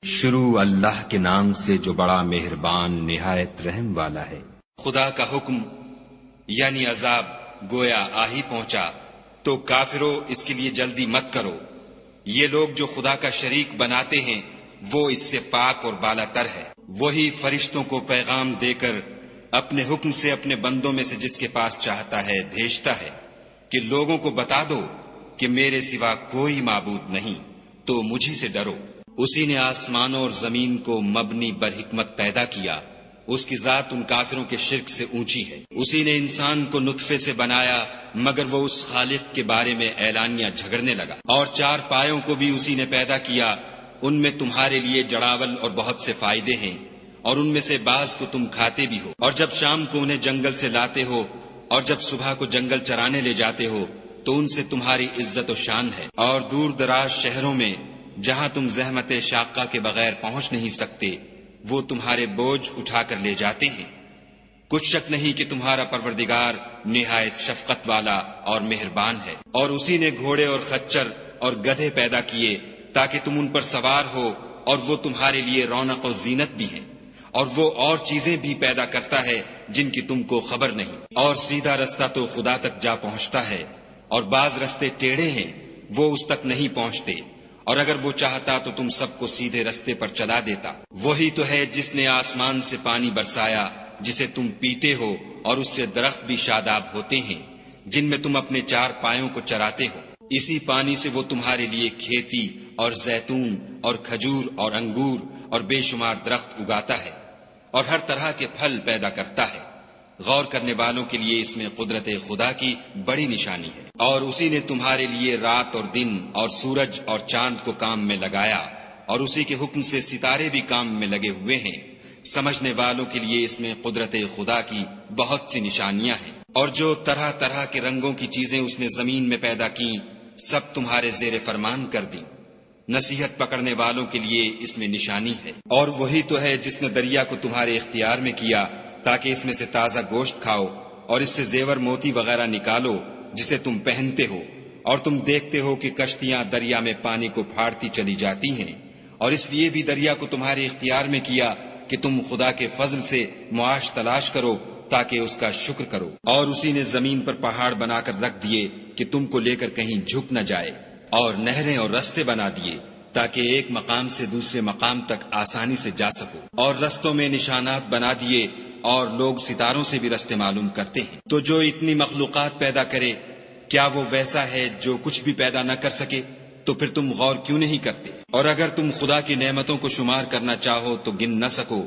شروع اللہ کے نام سے جو بڑا مہربان نہایت رحم والا ہے۔ خدا کا حکم یعنی عذاب گویا آ ہی پہنچا تو کافروں اس کے لیے جلدی مت کرو۔ یہ لوگ جو خدا کا شریک بناتے ہیں وہ اس سے پاک اور بالا تر ہے۔ وہی فرشتوں کو پیغام دے کر اپنے حکم سے اپنے بندوں میں سے جس کے پاس چاہتا ہے بھیجتا ہے کہ لوگوں کو بتا دو کہ میرے سوا کوئی معبود نہیں، تو مجھی سے ڈرو۔ اسی نے آسمانوں اور زمین کو مبنی بر حکمت پیدا کیا، اس کی ذات ان کافروں کے شرک سے اونچی ہے۔ اسی نے انسان کو نطفے سے بنایا مگر وہ اس خالق کے بارے میں اعلانیہ جھگڑنے لگا۔ اور چار پایوں کو بھی اسی نے پیدا کیا، ان میں تمہارے لیے جڑاول اور بہت سے فائدے ہیں، اور ان میں سے بعض کو تم کھاتے بھی ہو۔ اور جب شام کو انہیں جنگل سے لاتے ہو اور جب صبح کو جنگل چرانے لے جاتے ہو تو ان سے تمہاری عزت و شان ہے۔ اور دور دراز شہروں میں جہاں تم زحمت شاقہ کے بغیر پہنچ نہیں سکتے وہ تمہارے بوجھ اٹھا کر لے جاتے ہیں۔ کچھ شک نہیں کہ تمہارا پروردگار نہایت شفقت والا اور مہربان ہے۔ اور اسی نے گھوڑے اور خچر اور گدھے پیدا کیے تاکہ تم ان پر سوار ہو، اور وہ تمہارے لیے رونق و زینت بھی ہیں۔ اور وہ اور چیزیں بھی پیدا کرتا ہے جن کی تم کو خبر نہیں۔ اور سیدھا رستہ تو خدا تک جا پہنچتا ہے، اور بعض رستے ٹیڑھے ہیں وہ اس تک نہیں پہنچتے، اور اگر وہ چاہتا تو تم سب کو سیدھے رستے پر چلا دیتا۔ وہی تو ہے جس نے آسمان سے پانی برسایا جسے تم پیتے ہو، اور اس سے درخت بھی شاداب ہوتے ہیں جن میں تم اپنے چار پایوں کو چراتے ہو۔ اسی پانی سے وہ تمہارے لیے کھیتی اور زیتون اور کھجور اور انگور اور بے شمار درخت اگاتا ہے، اور ہر طرح کے پھل پیدا کرتا ہے۔ غور کرنے والوں کے لیے اس میں قدرت خدا کی بڑی نشانی ہے۔ اور اسی نے تمہارے لیے رات اور دن اور سورج اور چاند کو کام میں لگایا، اور اسی کے حکم سے ستارے بھی کام میں لگے ہوئے ہیں۔ سمجھنے والوں کے لیے اس میں قدرت خدا کی بہت سی نشانیاں ہیں۔ اور جو طرح طرح کے رنگوں کی چیزیں اس نے زمین میں پیدا کی سب تمہارے زیر فرمان کر دی۔ نصیحت پکڑنے والوں کے لیے اس میں نشانی ہے۔ اور وہی تو ہے جس نے دریا کو تمہارے اختیار میں کیا تاکہ اس میں سے تازہ گوشت کھاؤ، اور اس سے زیور موتی وغیرہ نکالو جسے تم پہنتے ہو، اور تم دیکھتے ہو کہ کشتیاں دریا میں پانی کو پھاڑتی چلی جاتی ہیں۔ اور اس لیے بھی دریا کو تمہارے اختیار میں کیا کہ تم خدا کے فضل سے معاش تلاش کرو تاکہ اس کا شکر کرو۔ اور اسی نے زمین پر پہاڑ بنا کر رکھ دیے کہ تم کو لے کر کہیں جھک نہ جائے، اور نہریں اور رستے بنا دیے تاکہ ایک مقام سے دوسرے مقام تک آسانی سے جا سکو۔ اور رستوں میں نشانات بنا دیے، اور لوگ ستاروں سے بھی رستے معلوم کرتے ہیں۔ تو جو اتنی مخلوقات پیدا کرے کیا وہ ویسا ہے جو کچھ بھی پیدا نہ کر سکے؟ تو پھر تم غور کیوں نہیں کرتے؟ اور اگر تم خدا کی نعمتوں کو شمار کرنا چاہو تو گن نہ سکو،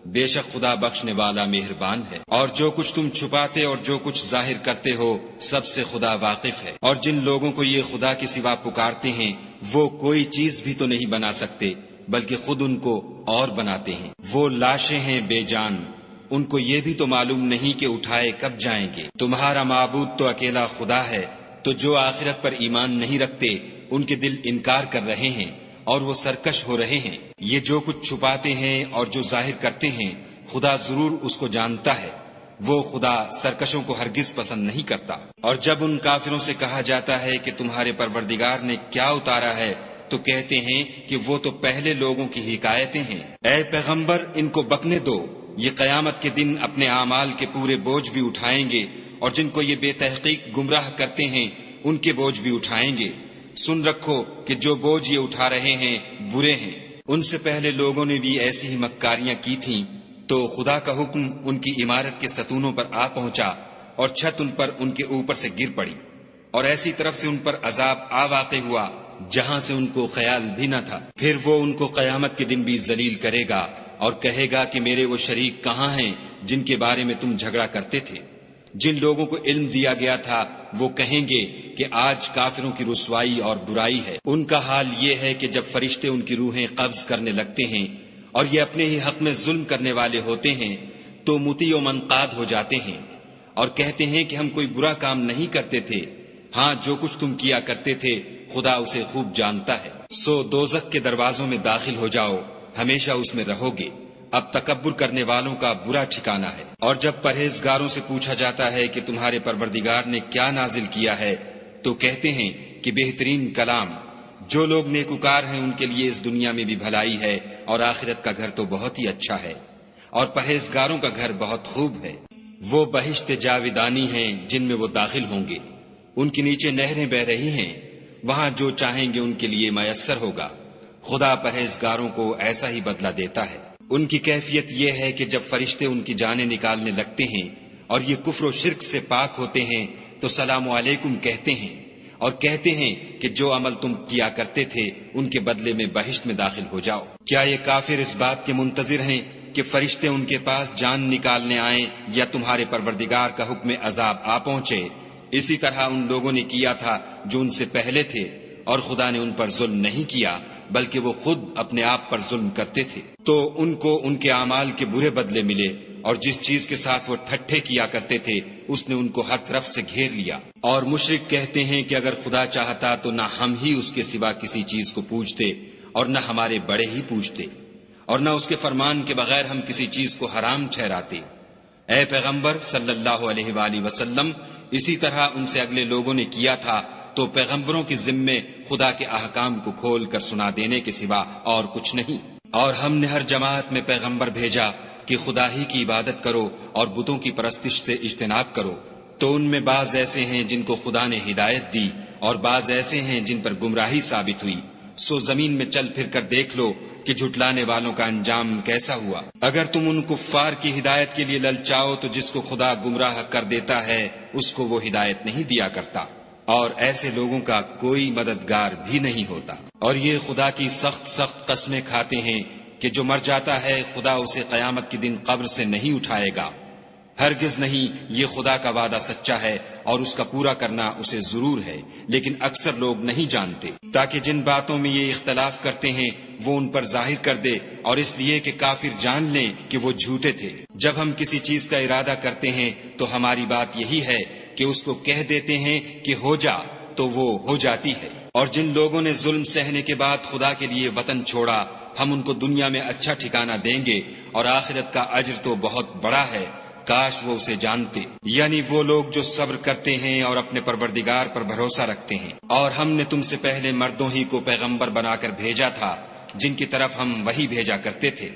بے شک خدا بخشنے والا مہربان ہے۔ اور جو کچھ تم چھپاتے اور جو کچھ ظاہر کرتے ہو سب سے خدا واقف ہے۔ اور جن لوگوں کو یہ خدا کے سوا پکارتے ہیں وہ کوئی چیز بھی تو نہیں بنا سکتے بلکہ خود ان کو اور بناتے ہیں۔ وہ لاشیں ہیں بے جان، ان کو یہ بھی تو معلوم نہیں کہ اٹھائے کب جائیں گے۔ تمہارا معبود تو اکیلا خدا ہے، تو جو آخرت پر ایمان نہیں رکھتے ان کے دل انکار کر رہے ہیں اور وہ سرکش ہو رہے ہیں۔ یہ جو کچھ چھپاتے ہیں اور جو ظاہر کرتے ہیں خدا ضرور اس کو جانتا ہے۔ وہ خدا سرکشوں کو ہرگز پسند نہیں کرتا۔ اور جب ان کافروں سے کہا جاتا ہے کہ تمہارے پروردگار نے کیا اتارا ہے تو کہتے ہیں کہ وہ تو پہلے لوگوں کی حکایتیں ہیں۔ اے پیغمبر ان کو بکنے دو، یہ قیامت کے دن اپنے اعمال کے پورے بوجھ بھی اٹھائیں گے، اور جن کو یہ بے تحقیق گمراہ کرتے ہیں ان کے بوجھ بھی اٹھائیں گے۔ سن رکھو کہ جو بوجھ یہ اٹھا رہے ہیں برے ہیں۔ ان سے پہلے لوگوں نے بھی ایسی ہی مکاریاں کی تھیں، تو خدا کا حکم ان کی عمارت کے ستونوں پر آ پہنچا اور چھت ان پر ان کے اوپر سے گر پڑی، اور ایسی طرف سے ان پر عذاب آ واقع ہوا جہاں سے ان کو خیال بھی نہ تھا۔ پھر وہ ان کو قیامت کے دن بھی ذلیل کرے گا اور کہے گا کہ میرے وہ شریک کہاں ہیں جن کے بارے میں تم جھگڑا کرتے تھے؟ جن لوگوں کو علم دیا گیا تھا وہ کہیں گے کہ آج کافروں کی رسوائی اور برائی ہے۔ ان کا حال یہ ہے کہ جب فرشتے ان کی روحیں قبض کرنے لگتے ہیں اور یہ اپنے ہی حق میں ظلم کرنے والے ہوتے ہیں تو مطیع و منقاد ہو جاتے ہیں اور کہتے ہیں کہ ہم کوئی برا کام نہیں کرتے تھے، ہاں جو کچھ تم کیا کرتے تھے خدا اسے خوب جانتا ہے۔ سو دوزخ کے دروازوں میں داخل ہو جاؤ، ہمیشہ اس میں رہو گے۔ اب تکبر کرنے والوں کا برا ٹھکانہ ہے۔ اور جب پرہیزگاروں سے پوچھا جاتا ہے کہ تمہارے پروردگار نے کیا نازل کیا ہے تو کہتے ہیں کہ بہترین کلام۔ جو لوگ نیکوکار ہیں ان کے لیے اس دنیا میں بھی بھلائی ہے اور آخرت کا گھر تو بہت ہی اچھا ہے، اور پرہیزگاروں کا گھر بہت خوب ہے۔ وہ بہشت جاویدانی ہیں جن میں وہ داخل ہوں گے، ان کے نیچے نہریں بہ رہی ہیں، وہاں جو چاہیں گے ان کے لیے میسر ہوگا۔ خدا پرہیزگاروں کو ایسا ہی بدلہ دیتا ہے۔ ان کی کیفیت یہ ہے کہ جب فرشتے ان کی جانیں نکالنے لگتے ہیں اور یہ کفر و شرک سے پاک ہوتے ہیں تو سلام علیکم کہتے ہیں، اور کہتے ہیں کہ جو عمل تم کیا کرتے تھے ان کے بدلے میں بہشت میں داخل ہو جاؤ۔ کیا یہ کافر اس بات کے منتظر ہیں کہ فرشتے ان کے پاس جان نکالنے آئیں یا تمہارے پروردگار کا حکم عذاب آ پہنچے؟ اسی طرح ان لوگوں نے کیا تھا جو ان سے پہلے تھے، اور خدا نے ان پر ظلم نہیں کیا بلکہ وہ خود اپنے آپ پر ظلم کرتے تھے۔ تو ان کو ان کے اعمال کے برے بدلے ملے، اور جس چیز کے ساتھ وہ ٹھٹھے کیا کرتے تھے اس نے ان کو ہر طرف سے گھیر لیا۔ اور مشرک کہتے ہیں کہ اگر خدا چاہتا تو نہ ہم ہی اس کے سوا کسی چیز کو پوجتے اور نہ ہمارے بڑے ہی پوجتے، اور نہ اس کے فرمان کے بغیر ہم کسی چیز کو حرام ٹھہراتے۔ اے پیغمبر صلی اللہ علیہ وآلہ وسلم، اسی طرح ان سے اگلے لوگوں نے کیا تھا، تو پیغمبروں کے ذمے خدا کے احکام کو کھول کر سنا دینے کے سوا اور کچھ نہیں۔ اور ہم نے ہر جماعت میں پیغمبر بھیجا کہ خدا ہی کی عبادت کرو اور بتوں کی پرستش سے اجتناب کرو، تو ان میں بعض ایسے ہیں جن کو خدا نے ہدایت دی اور بعض ایسے ہیں جن پر گمراہی ثابت ہوئی۔ سو زمین میں چل پھر کر دیکھ لو کہ جھٹلانے والوں کا انجام کیسا ہوا۔ اگر تم ان کفار کی ہدایت کے لیے للچاؤ تو جس کو خدا گمراہ کر دیتا ہے اس کو وہ ہدایت نہیں دیا کرتا، اور ایسے لوگوں کا کوئی مددگار بھی نہیں ہوتا۔ اور یہ خدا کی سخت سخت قسمیں کھاتے ہیں کہ جو مر جاتا ہے خدا اسے قیامت کے دن قبر سے نہیں اٹھائے گا۔ ہرگز نہیں، یہ خدا کا وعدہ سچا ہے اور اس کا پورا کرنا اسے ضرور ہے، لیکن اکثر لوگ نہیں جانتے۔ تاکہ جن باتوں میں یہ اختلاف کرتے ہیں وہ ان پر ظاہر کر دے، اور اس لیے کہ کافر جان لیں کہ وہ جھوٹے تھے۔ جب ہم کسی چیز کا ارادہ کرتے ہیں تو ہماری بات یہی ہے کہ اس کو کہہ دیتے ہیں کہ ہو جا، تو وہ ہو جاتی ہے۔ اور جن لوگوں نے ظلم سہنے کے بعد خدا کے لیے وطن چھوڑا، ہم ان کو دنیا میں اچھا ٹھکانہ دیں گے، اور آخرت کا اجر تو بہت بڑا ہے، کاش وہ اسے جانتے۔ یعنی وہ لوگ جو صبر کرتے ہیں اور اپنے پروردگار پر بھروسہ رکھتے ہیں۔ اور ہم نے تم سے پہلے مردوں ہی کو پیغمبر بنا کر بھیجا تھا جن کی طرف ہم وحی بھیجا کرتے تھے۔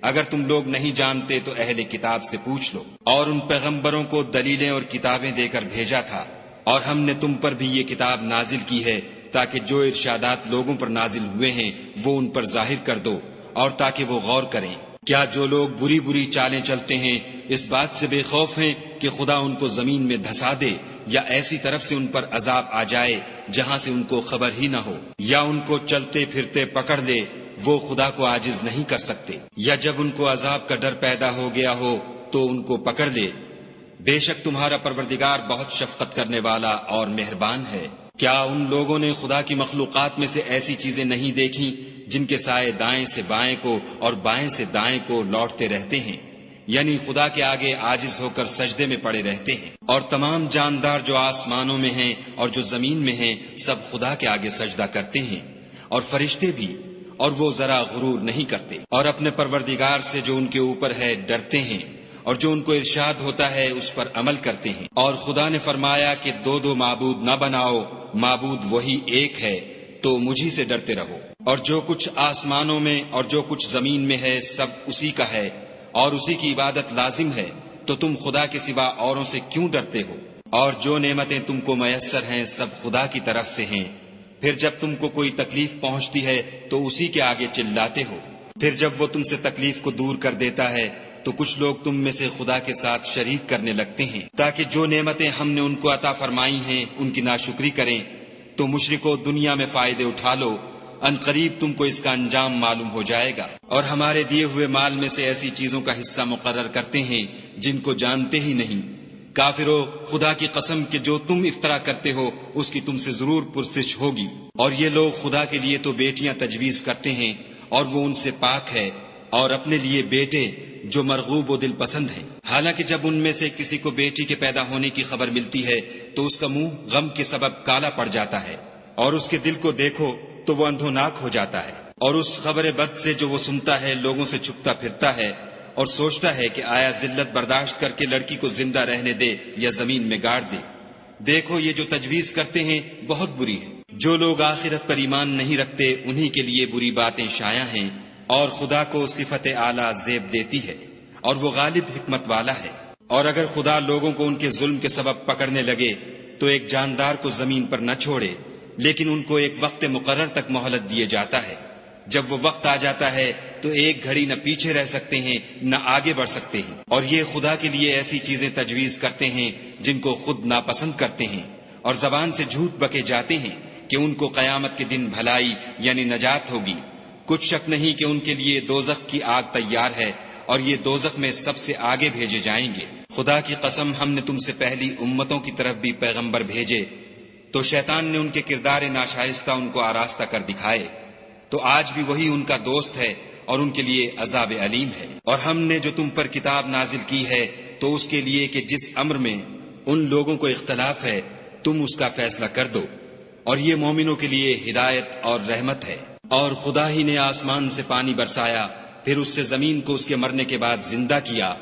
اگر تم لوگ نہیں جانتے تو اہل کتاب سے پوچھ لو۔ اور ان پیغمبروں کو دلیلیں اور کتابیں دے کر بھیجا تھا، اور ہم نے تم پر بھی یہ کتاب نازل کی ہے تاکہ جو ارشادات لوگوں پر نازل ہوئے ہیں وہ ان پر ظاہر کر دو، اور تاکہ وہ غور کریں۔ کیا جو لوگ بری بری چالیں چلتے ہیں اس بات سے بے خوف ہیں کہ خدا ان کو زمین میں دھسا دے، یا ایسی طرف سے ان پر عذاب آ جائے جہاں سے ان کو خبر ہی نہ ہو، یا ان کو چلتے پھرتے پکڑ لے؟ وہ خدا کو عاجز نہیں کر سکتے۔ یا جب ان کو عذاب کا ڈر پیدا ہو گیا ہو تو ان کو پکڑ لے۔ بے شک تمہارا پروردگار بہت شفقت کرنے والا اور مہربان ہے۔ کیا ان لوگوں نے خدا کی مخلوقات میں سے ایسی چیزیں نہیں دیکھی جن کے سائے دائیں سے بائیں کو اور بائیں سے دائیں کو لوٹتے رہتے ہیں؟ یعنی خدا کے آگے عاجز ہو کر سجدے میں پڑے رہتے ہیں۔ اور تمام جاندار جو آسمانوں میں ہیں اور جو زمین میں ہیں سب خدا کے آگے سجدہ کرتے ہیں، اور فرشتے بھی، اور وہ ذرا غرور نہیں کرتے، اور اپنے پروردگار سے جو ان کے اوپر ہے ڈرتے ہیں، اور جو ان کو ارشاد ہوتا ہے اس پر عمل کرتے ہیں۔ اور خدا نے فرمایا کہ دو معبود نہ بناؤ، معبود وہی ایک ہے، تو مجھی سے ڈرتے رہو۔ اور جو کچھ آسمانوں میں اور جو کچھ زمین میں ہے سب اسی کا ہے، اور اسی کی عبادت لازم ہے، تو تم خدا کے سوا اوروں سے کیوں ڈرتے ہو؟ اور جو نعمتیں تم کو میسر ہیں سب خدا کی طرف سے ہیں۔ پھر جب تم کو کوئی تکلیف پہنچتی ہے تو اسی کے آگے چلاتے ہو، پھر جب وہ تم سے تکلیف کو دور کر دیتا ہے تو کچھ لوگ تم میں سے خدا کے ساتھ شریک کرنے لگتے ہیں تاکہ جو نعمتیں ہم نے ان کو عطا فرمائی ہیں ان کی ناشکری کریں۔ تو مشرکو دنیا میں فائدے اٹھا لو، ان قریب تم کو اس کا انجام معلوم ہو جائے گا۔ اور ہمارے دیے ہوئے مال میں سے ایسی چیزوں کا حصہ مقرر کرتے ہیں جن کو جانتے ہی نہیں۔ کافرو، خدا کی قسم کہ جو تم افطرا کرتے ہو اس کی تم سے ضرور پرسش ہوگی۔ اور یہ لوگ خدا کے لیے تو بیٹیاں تجویز کرتے ہیں اور وہ ان سے پاک ہے، اور اپنے لیے بیٹے جو مرغوب و دل پسند ہیں۔ حالانکہ جب ان میں سے کسی کو بیٹی کے پیدا ہونے کی خبر ملتی ہے تو اس کا منہ غم کے سبب کالا پڑ جاتا ہے، اور اس کے دل کو دیکھو تو وہ اندھوناک ہو جاتا ہے۔ اور اس خبر بد سے جو وہ سنتا ہے لوگوں سے چھپتا پھرتا ہے اور سوچتا ہے کہ آیا ذلت برداشت کر کے لڑکی کو زندہ رہنے دے یا زمین میں گاڑ دے۔ دیکھو یہ جو تجویز کرتے ہیں بہت بری ہے۔ جو لوگ آخرت پر ایمان نہیں رکھتے انہی کے لیے بری باتیں شائع ہیں، اور خدا کو صفت اعلیٰ زیب دیتی ہے اور وہ غالب حکمت والا ہے۔ اور اگر خدا لوگوں کو ان کے ظلم کے سبب پکڑنے لگے تو ایک جاندار کو زمین پر نہ چھوڑے، لیکن ان کو ایک وقت مقرر تک مہلت دیے جاتا ہے۔ جب وہ وقت آ جاتا ہے تو ایک گھڑی نہ پیچھے رہ سکتے ہیں نہ آگے بڑھ سکتے ہیں، اور یہ خدا کے لیے ایسی چیزیں تجویز کرتے ہیں جن کو خود ناپسند کرتے ہیں، اور زبان سے جھوٹ بکے جاتے ہیں کہ ان کو قیامت کے دن بھلائی یعنی نجات ہوگی۔ کچھ شک نہیں کہ ان کے لیے دوزخ کی آگ تیار ہے، اور یہ دوزخ میں سب سے آگے بھیجے جائیں گے۔ خدا کی قسم، ہم نے تم سے پہلی امتوں کی طرف بھی پیغمبر بھیجے، تو شیطان نے ان کے کردار ناشائستہ ان کو آراستہ کر دکھائے، تو آج بھی وہی ان کا دوست ہے اور ان کے لیے عذاب علیم ہے۔ اور ہم نے جو تم پر کتاب نازل کی ہے تو اس کے لیے کہ جس امر میں ان لوگوں کو اختلاف ہے تم اس کا فیصلہ کر دو، اور یہ مومنوں کے لیے ہدایت اور رحمت ہے۔ اور خدا ہی نے آسمان سے پانی برسایا، پھر اس سے زمین کو اس کے مرنے کے بعد زندہ کیا،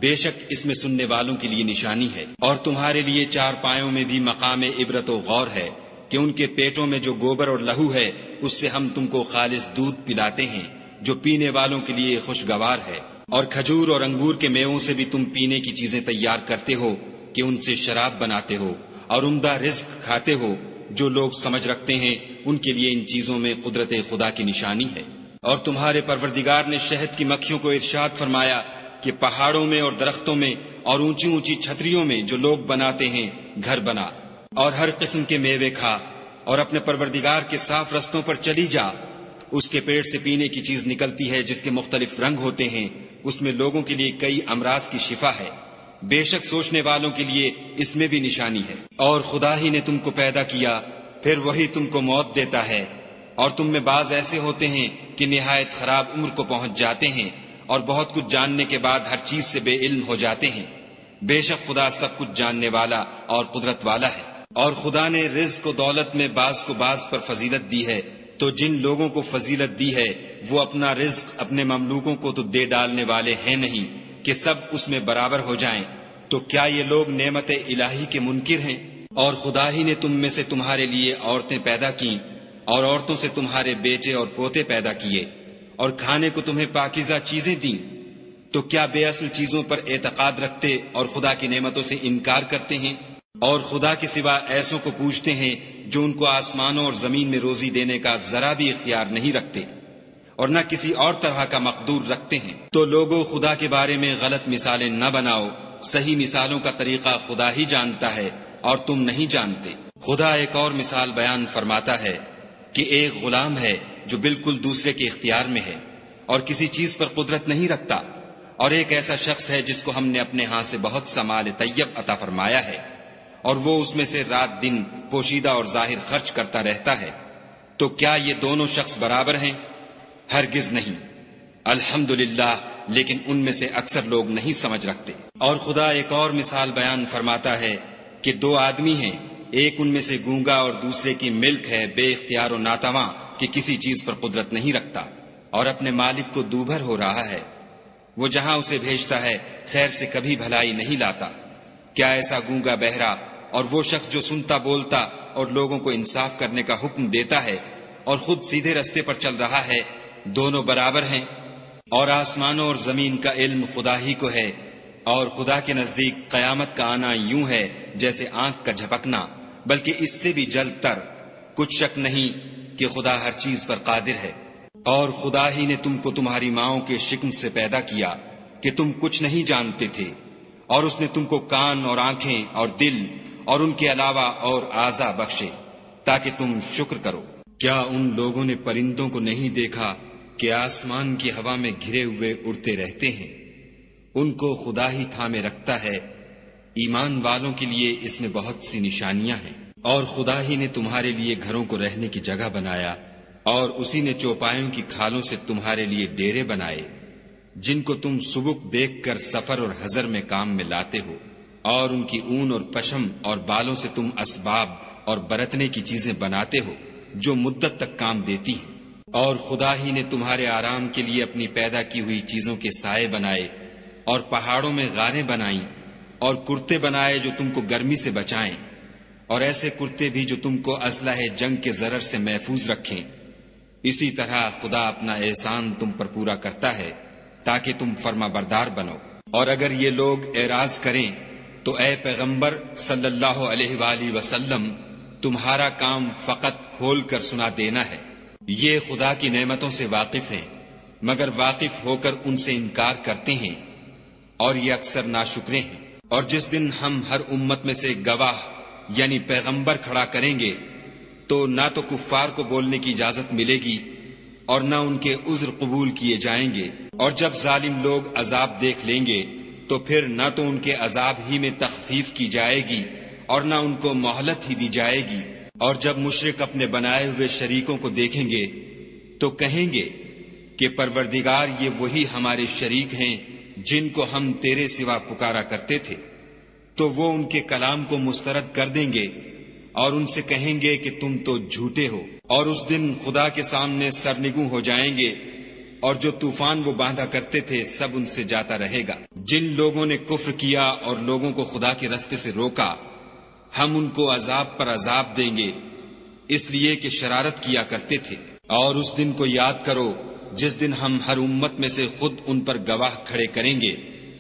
بے شک اس میں سننے والوں کے لیے نشانی ہے۔ اور تمہارے لیے چار پایوں میں بھی مقام عبرت و غور ہے کہ ان کے پیٹوں میں جو گوبر اور لہو ہے اس سے ہم تم کو خالص دودھ پلاتے ہیں جو پینے والوں کے لیے خوشگوار ہے، اور کھجور اور انگور کے میووں سے بھی تم پینے کی چیزیں تیار کرتے ہو کہ ان سے شراب بناتے ہو، اور عمدہ رزق کھاتے ہو۔ جو لوگ سمجھ رکھتے ہیں ان کے لیے ان چیزوں میں قدرت خدا کی نشانی ہے۔ اور تمہارے پروردگار نے شہد کی مکھیوں کو ارشاد فرمایا کہ پہاڑوں میں اور درختوں میں اور اونچی اونچی چھتریوں میں جو لوگ بناتے ہیں گھر بنا، اور ہر قسم کے میوے کھا، اور اپنے پروردگار کے صاف رستوں پر چلی جا۔ اس کے پیٹ سے پینے کی چیز نکلتی ہے جس کے مختلف رنگ ہوتے ہیں، اس میں لوگوں کے لیے کئی امراض کی شفا ہے، بے شک سوچنے والوں کے لیے اس میں بھی نشانی ہے۔ اور خدا ہی نے تم کو پیدا کیا، پھر وہی تم کو موت دیتا ہے، اور تم میں بعض ایسے ہوتے ہیں کہ نہایت خراب عمر کو پہنچ جاتے ہیں، اور بہت کچھ جاننے کے بعد ہر چیز سے بے علم ہو جاتے ہیں۔ بے شک خدا سب کچھ جاننے والا اور قدرت والا ہے۔ اور خدا نے رزق و دولت میں بعض کو بعض پر فضیلت دی ہے، تو جن لوگوں کو فضیلت دی ہے وہ اپنا رزق اپنے مملوکوں کو تو دے ڈالنے والے ہیں نہیں کہ سب اس میں برابر ہو جائیں، تو کیا یہ لوگ نعمت الہی کے منکر ہیں؟ اور خدا ہی نے تم میں سے تمہارے لیے عورتیں پیدا کیں، اور عورتوں سے تمہارے بیٹے اور پوتے پیدا کیے، اور کھانے کو تمہیں پاکیزہ چیزیں دیں، تو کیا بے اصل چیزوں پر اعتقاد رکھتے اور خدا کی نعمتوں سے انکار کرتے ہیں؟ اور خدا کے سوا ایسوں کو پوچھتے ہیں جو ان کو آسمانوں اور زمین میں روزی دینے کا ذرا بھی اختیار نہیں رکھتے، اور نہ کسی اور طرح کا مقدور رکھتے ہیں۔ تو لوگوں، خدا کے بارے میں غلط مثالیں نہ بناؤ، صحیح مثالوں کا طریقہ خدا ہی جانتا ہے اور تم نہیں جانتے۔ خدا ایک اور مثال بیان فرماتا ہے کہ ایک غلام ہے جو بالکل دوسرے کے اختیار میں ہے اور کسی چیز پر قدرت نہیں رکھتا، اور ایک ایسا شخص ہے جس کو ہم نے اپنے ہاں سے بہت سا مال طیب عطا فرمایا ہے، اور وہ اس میں سے رات دن پوشیدہ اور ظاہر خرچ کرتا رہتا ہے۔ تو کیا یہ دونوں شخص برابر ہیں؟ ہرگز نہیں۔ الحمدللہ، لیکن ان میں سے اکثر لوگ نہیں سمجھ رکھتے۔ اور خدا ایک اور مثال بیان فرماتا ہے کہ دو آدمی ہیں، ایک ان میں سے گونگا اور دوسرے کی ملک ہے بے اختیار و ناتواں کہ کسی چیز پر قدرت نہیں رکھتا، اور اپنے مالک کو دوبھر ہو رہا ہے، وہ جہاں اسے بھیجتا ہے خیر سے کبھی بھلائی نہیں لاتا۔ کیا ایسا گونگا بہرا اور وہ شخص جو سنتا بولتا اور لوگوں کو انصاف کرنے کا حکم دیتا ہے اور خود سیدھے رستے پر چل رہا ہے، دونوں برابر ہیں؟ اور آسمانوں اور زمین کا علم خدا ہی کو ہے، اور خدا کے نزدیک قیامت کا آنا یوں ہے جیسے آنکھ کا جھپکنا، بلکہ اس سے بھی جلد تر۔ کچھ شک نہیں کہ خدا ہر چیز پر قادر ہے۔ اور خدا ہی نے تم کو تمہاری ماؤں کے شکم سے پیدا کیا کہ تم کچھ نہیں جانتے تھے، اور اس نے تم کو کان اور آنکھیں اور دل اور ان کے علاوہ اور اعضاء بخشے تاکہ تم شکر کرو۔ کیا ان لوگوں نے پرندوں کو نہیں دیکھا کہ آسمان کی ہوا میں گھرے ہوئے اڑتے رہتے ہیں؟ ان کو خدا ہی تھامے رکھتا ہے۔ ایمان والوں کے لیے اس میں بہت سی نشانیاں ہیں۔ اور خدا ہی نے تمہارے لیے گھروں کو رہنے کی جگہ بنایا، اور اسی نے چوپایوں کی کھالوں سے تمہارے لیے ڈیرے بنائے جن کو تم سبک دیکھ کر سفر اور حضر میں کام میں لاتے ہو، اور ان کی اون اور پشم اور بالوں سے تم اسباب اور برتنے کی چیزیں بناتے ہو جو مدت تک کام دیتی ہیں۔ اور خدا ہی نے تمہارے آرام کے لیے اپنی پیدا کی ہوئی چیزوں کے سائے بنائے، اور پہاڑوں میں غاریں بنائیں، اور کرتے بنائے جو تم کو گرمی سے بچائیں، اور ایسے کرتے بھی جو تم کو اسلحہ جنگ کے ضرر سے محفوظ رکھیں۔ اسی طرح خدا اپنا احسان تم پر پورا کرتا ہے تاکہ تم فرما بردار بنو۔ اور اگر یہ لوگ اعراض کریں تو اے پیغمبر صلی اللہ علیہ وآلہ وسلم، تمہارا کام فقط کھول کر سنا دینا ہے۔ یہ خدا کی نعمتوں سے واقف ہیں، مگر واقف ہو کر ان سے انکار کرتے ہیں، اور یہ اکثر ناشکرے ہیں۔ اور جس دن ہم ہر امت میں سے گواہ یعنی پیغمبر کھڑا کریں گے تو نہ تو کفار کو بولنے کی اجازت ملے گی اور نہ ان کے عذر قبول کیے جائیں گے۔ اور جب ظالم لوگ عذاب دیکھ لیں گے تو پھر نہ تو ان کے عذاب ہی میں تخفیف کی جائے گی اور نہ ان کو مہلت ہی دی جائے گی۔ اور جب مشرک اپنے بنائے ہوئے شریکوں کو دیکھیں گے تو کہیں گے کہ پروردگار، یہ وہی ہمارے شریک ہیں جن کو ہم تیرے سوا پکارا کرتے تھے۔ تو وہ ان کے کلام کو مسترد کر دیں گے اور ان سے کہیں گے کہ تم تو جھوٹے ہو۔ اور اس دن خدا کے سامنے سرنگوں ہو جائیں گے، اور جو طوفان وہ باندھا کرتے تھے سب ان سے جاتا رہے گا۔ جن لوگوں نے کفر کیا اور لوگوں کو خدا کے رستے سے روکا، ہم ان کو عذاب پر عذاب دیں گے، اس لیے کہ شرارت کیا کرتے تھے۔ اور اس دن کو یاد کرو جس دن ہم ہر امت میں سے خود ان پر گواہ کھڑے کریں گے۔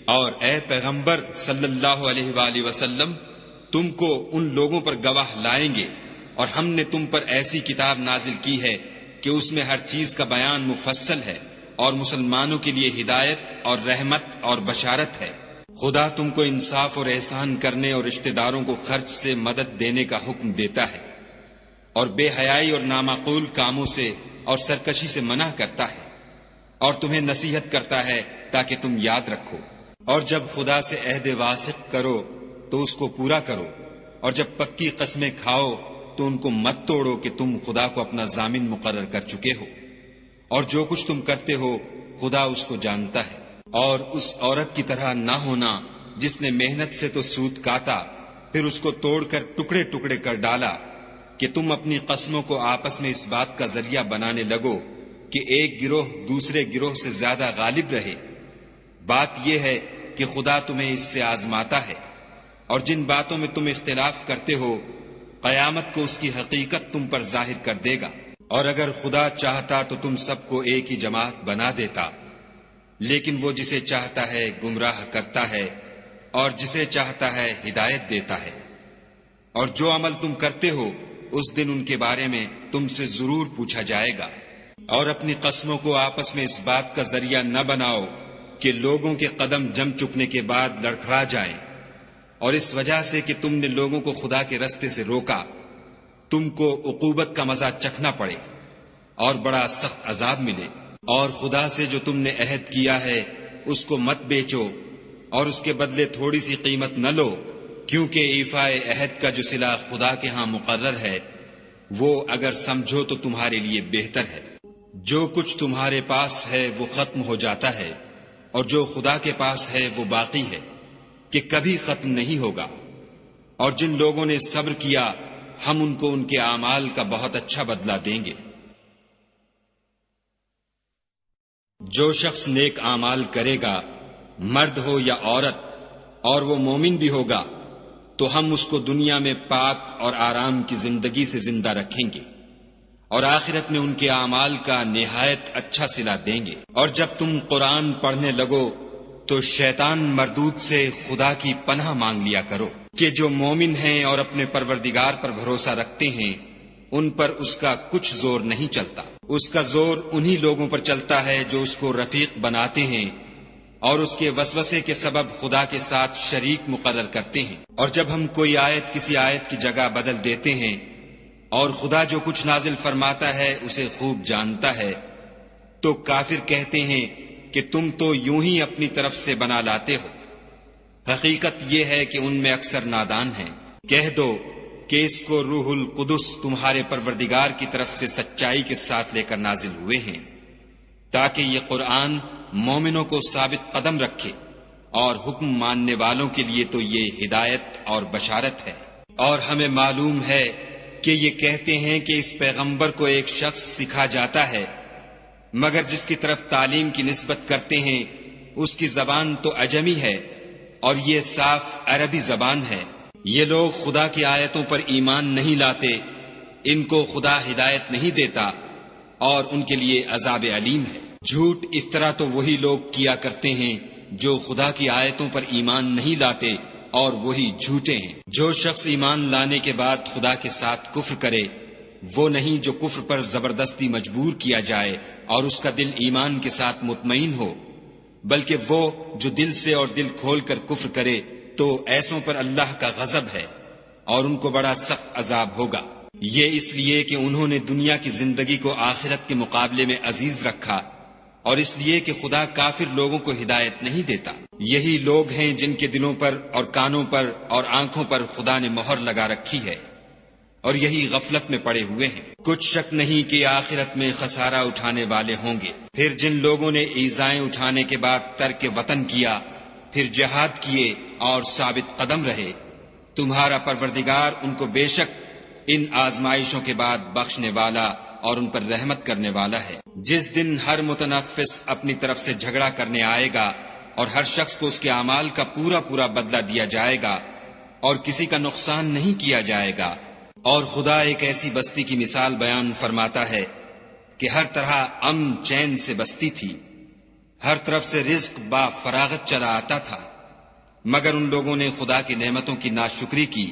اور اے پیغمبر صلی اللہ علیہ وآلہ وسلم، تم کو ان لوگوں پر گواہ لائیں گے، اور ہم نے تم پر ایسی کتاب نازل کی ہے کہ اس میں ہر چیز کا بیان مفصل ہے، اور مسلمانوں کے لیے ہدایت اور رحمت اور بشارت ہے۔ خدا تم کو انصاف اور احسان کرنے اور رشتہ داروں کو خرچ سے مدد دینے کا حکم دیتا ہے، اور بے حیائی اور نامعقول کاموں سے اور سرکشی سے منع کرتا ہے، اور تمہیں نصیحت کرتا ہے تاکہ تم یاد رکھو۔ اور جب خدا سے عہد واثق کرو تو اس کو پورا کرو، اور جب پکی قسمیں کھاؤ تو ان کو مت توڑو کہ تم خدا کو اپنا ضامن مقرر کر چکے ہو، اور جو کچھ تم کرتے ہو خدا اس کو جانتا ہے۔ اور اس عورت کی طرح نہ ہونا جس نے محنت سے تو سود کاتا، پھر اس کو توڑ کر ٹکڑے ٹکڑے کر ڈالا، کہ تم اپنی قسموں کو آپس میں اس بات کا ذریعہ بنانے لگو کہ ایک گروہ دوسرے گروہ سے زیادہ غالب رہے۔ بات یہ ہے کہ خدا تمہیں اس سے آزماتا ہے، اور جن باتوں میں تم اختلاف کرتے ہو قیامت کو اس کی حقیقت تم پر ظاہر کر دے گا۔ اور اگر خدا چاہتا تو تم سب کو ایک ہی جماعت بنا دیتا، لیکن وہ جسے چاہتا ہے گمراہ کرتا ہے اور جسے چاہتا ہے ہدایت دیتا ہے۔ اور جو عمل تم کرتے ہو اس دن ان کے بارے میں تم سے ضرور پوچھا جائے گا۔ اور اپنی قسموں کو آپس میں اس بات کا ذریعہ نہ بناؤ کہ لوگوں کے قدم جم چکنے کے بعد لڑکھڑا جائیں، اور اس وجہ سے کہ تم نے لوگوں کو خدا کے رستے سے روکا تم کو عقوبت کا مزہ چکھنا پڑے اور بڑا سخت عذاب ملے۔ اور خدا سے جو تم نے عہد کیا ہے اس کو مت بیچو، اور اس کے بدلے تھوڑی سی قیمت نہ لو، کیونکہ ایفاء عہد کا جو صلہ خدا کے ہاں مقرر ہے وہ اگر سمجھو تو تمہارے لیے بہتر ہے۔ جو کچھ تمہارے پاس ہے وہ ختم ہو جاتا ہے، اور جو خدا کے پاس ہے وہ باقی ہے کہ کبھی ختم نہیں ہوگا۔ اور جن لوگوں نے صبر کیا ہم ان کو ان کے اعمال کا بہت اچھا بدلہ دیں گے۔ جو شخص نیک اعمال کرے گا، مرد ہو یا عورت، اور وہ مومن بھی ہوگا، تو ہم اس کو دنیا میں پاک اور آرام کی زندگی سے زندہ رکھیں گے، اور آخرت میں ان کے اعمال کا نہایت اچھا صلہ دیں گے۔ اور جب تم قرآن پڑھنے لگو تو شیطان مردود سے خدا کی پناہ مانگ لیا کرو، کہ جو مومن ہیں اور اپنے پروردگار پر بھروسہ رکھتے ہیں ان پر اس کا کچھ زور نہیں چلتا۔ اس کا زور انہی لوگوں پر چلتا ہے جو اس کو رفیق بناتے ہیں اور اس کے وسوسے کے سبب خدا کے ساتھ شریک مقرر کرتے ہیں۔ اور جب ہم کوئی آیت کسی آیت کی جگہ بدل دیتے ہیں اور خدا جو کچھ نازل فرماتا ہے اسے خوب جانتا ہے، تو کافر کہتے ہیں کہ تم تو یوں ہی اپنی طرف سے بنا لاتے ہو۔ حقیقت یہ ہے کہ ان میں اکثر نادان ہیں۔ کہہ دو کہ اس کو روح القدس تمہارے پروردگار کی طرف سے سچائی کے ساتھ لے کر نازل ہوئے ہیں، تاکہ یہ قرآن مومنوں کو ثابت قدم رکھے، اور حکم ماننے والوں کے لیے تو یہ ہدایت اور بشارت ہے۔ اور ہمیں معلوم ہے کہ یہ کہتے ہیں کہ اس پیغمبر کو ایک شخص سکھا جاتا ہے، مگر جس کی طرف تعلیم کی نسبت کرتے ہیں اس کی زبان تو عجمی ہے اور یہ صاف عربی زبان ہے۔ یہ لوگ خدا کی آیتوں پر ایمان نہیں لاتے، ان کو خدا ہدایت نہیں دیتا، اور ان کے لیے عذاب علیم ہے۔ جھوٹ افطرا تو وہی لوگ کیا کرتے ہیں جو خدا کی آیتوں پر ایمان نہیں لاتے اور وہی جھوٹے ہیں۔ جو شخص ایمان لانے کے بعد خدا کے ساتھ کفر کرے وہ نہیں جو کفر پر زبردستی مجبور کیا جائے اور اس کا دل ایمان کے ساتھ مطمئن ہو، بلکہ وہ جو دل سے اور دل کھول کر کفر کرے تو ایسوں پر اللہ کا غضب ہے اور ان کو بڑا سخت عذاب ہوگا۔ یہ اس لیے کہ انہوں نے دنیا کی زندگی کو آخرت کے مقابلے میں عزیز رکھا اور اس لیے کہ خدا کافر لوگوں کو ہدایت نہیں دیتا۔ یہی لوگ ہیں جن کے دلوں پر اور کانوں پر اور آنکھوں پر خدا نے مہر لگا رکھی ہے اور یہی غفلت میں پڑے ہوئے ہیں۔ کچھ شک نہیں کہ آخرت میں خسارہ اٹھانے والے ہوں گے۔ پھر جن لوگوں نے ایذائیں اٹھانے کے بعد ترک وطن کیا، پھر جہاد کیے اور ثابت قدم رہے، تمہارا پروردگار ان کو بے شک ان آزمائشوں کے بعد بخشنے والا اور ان پر رحمت کرنے والا ہے۔ جس دن ہر متنفس اپنی طرف سے جھگڑا کرنے آئے گا اور ہر شخص کو اس کے اعمال کا پورا پورا بدلہ دیا جائے گا اور کسی کا نقصان نہیں کیا جائے گا۔ اور خدا ایک ایسی بستی کی مثال بیان فرماتا ہے کہ ہر طرح امن چین سے بستی تھی، ہر طرف سے رزق با فراغت چلا آتا تھا، مگر ان لوگوں نے خدا کی نعمتوں کی ناشکری کی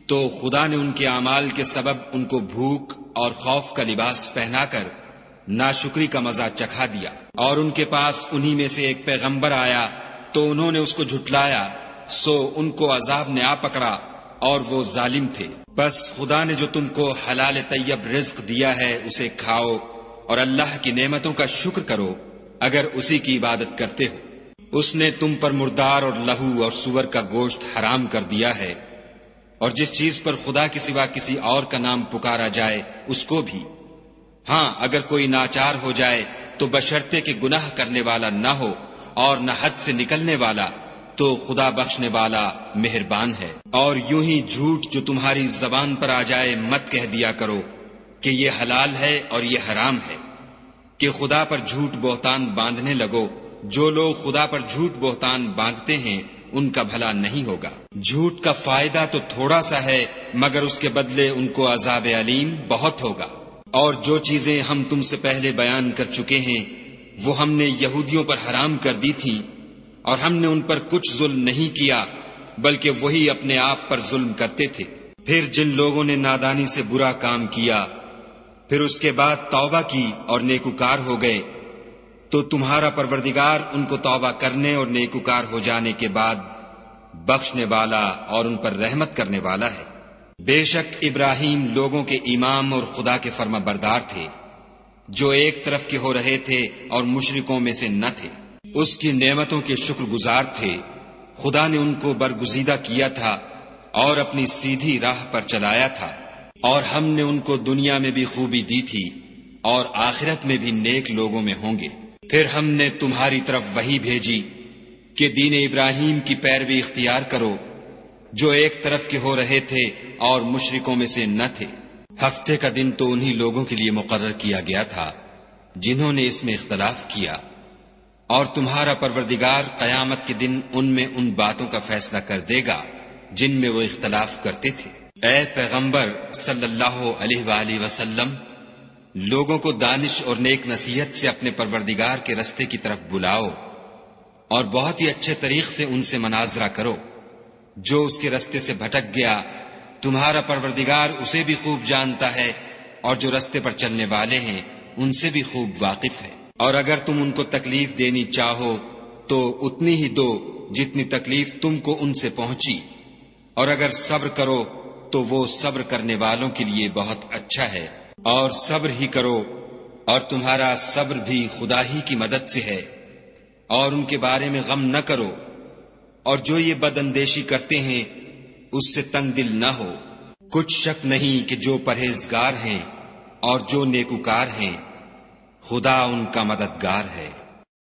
تو خدا نے ان کے اعمال کے سبب ان کو بھوک اور خوف کا لباس پہنا کر ناشکری کا مزہ چکھا دیا۔ اور ان کے پاس انہی میں سے ایک پیغمبر آیا تو انہوں نے اس کو جھٹلایا، سو ان کو عذاب نے آ پکڑا اور وہ ظالم تھے۔ بس خدا نے جو تم کو حلال طیب رزق دیا ہے اسے کھاؤ اور اللہ کی نعمتوں کا شکر کرو اگر اسی کی عبادت کرتے ہو۔ اس نے تم پر مردار اور لہو اور سور کا گوشت حرام کر دیا ہے اور جس چیز پر خدا کے سوا کسی اور کا نام پکارا جائے اس کو بھی۔ ہاں اگر کوئی ناچار ہو جائے تو بشرطے کہ گناہ کرنے والا نہ ہو اور نہ حد سے نکلنے والا، تو خدا بخشنے والا مہربان ہے۔ اور یوں ہی جھوٹ جو تمہاری زبان پر آ جائے مت کہہ دیا کرو کہ یہ حلال ہے اور یہ حرام ہے، کہ خدا پر جھوٹ بہتان باندھنے لگو۔ جو لوگ خدا پر جھوٹ بہتان باندھتے ہیں ان کا بھلا نہیں ہوگا۔ جھوٹ کا فائدہ تو تھوڑا سا ہے مگر اس کے بدلے ان کو عذاب علیم بہت ہوگا۔ اور جو چیزیں ہم تم سے پہلے بیان کر چکے ہیں وہ ہم نے یہودیوں پر حرام کر دی تھیں اور ہم نے ان پر کچھ ظلم نہیں کیا بلکہ وہی اپنے آپ پر ظلم کرتے تھے۔ پھر جن لوگوں نے نادانی سے برا کام کیا پھر اس کے بعد توبہ کی اور نیکوکار ہو گئے تو تمہارا پروردگار ان کو توبہ کرنے اور نیکوکار ہو جانے کے بعد بخشنے والا اور ان پر رحمت کرنے والا ہے۔ بے شک ابراہیم لوگوں کے امام اور خدا کے فرما بردار تھے جو ایک طرف کے ہو رہے تھے اور مشرکوں میں سے نہ تھے۔ اس کی نعمتوں کے شکر گزار تھے۔ خدا نے ان کو برگزیدہ کیا تھا اور اپنی سیدھی راہ پر چلایا تھا، اور ہم نے ان کو دنیا میں بھی خوبی دی تھی اور آخرت میں بھی نیک لوگوں میں ہوں گے۔ پھر ہم نے تمہاری طرف وحی بھیجی کہ دین ابراہیم کی پیروی اختیار کرو جو ایک طرف کے ہو رہے تھے اور مشرکوں میں سے نہ تھے۔ ہفتے کا دن تو انہی لوگوں کے لیے مقرر کیا گیا تھا جنہوں نے اس میں اختلاف کیا، اور تمہارا پروردگار قیامت کے دن ان میں ان باتوں کا فیصلہ کر دے گا جن میں وہ اختلاف کرتے تھے۔ اے پیغمبر صلی اللہ علیہ وآلہ وسلم، لوگوں کو دانش اور نیک نصیحت سے اپنے پروردگار کے رستے کی طرف بلاؤ اور بہت ہی اچھے طریق سے ان سے مناظرہ کرو۔ جو اس کے رستے سے بھٹک گیا تمہارا پروردگار اسے بھی خوب جانتا ہے، اور جو رستے پر چلنے والے ہیں ان سے بھی خوب واقف ہے۔ اور اگر تم ان کو تکلیف دینی چاہو تو اتنی ہی دو جتنی تکلیف تم کو ان سے پہنچی، اور اگر صبر کرو تو وہ صبر کرنے والوں کے لیے بہت اچھا ہے۔ اور صبر ہی کرو، اور تمہارا صبر بھی خدا ہی کی مدد سے ہے، اور ان کے بارے میں غم نہ کرو، اور جو یہ بد اندیشی کرتے ہیں اس سے تنگ دل نہ ہو۔ کچھ شک نہیں کہ جو پرہیزگار ہیں اور جو نیکوکار ہیں خدا ان کا مددگار ہے۔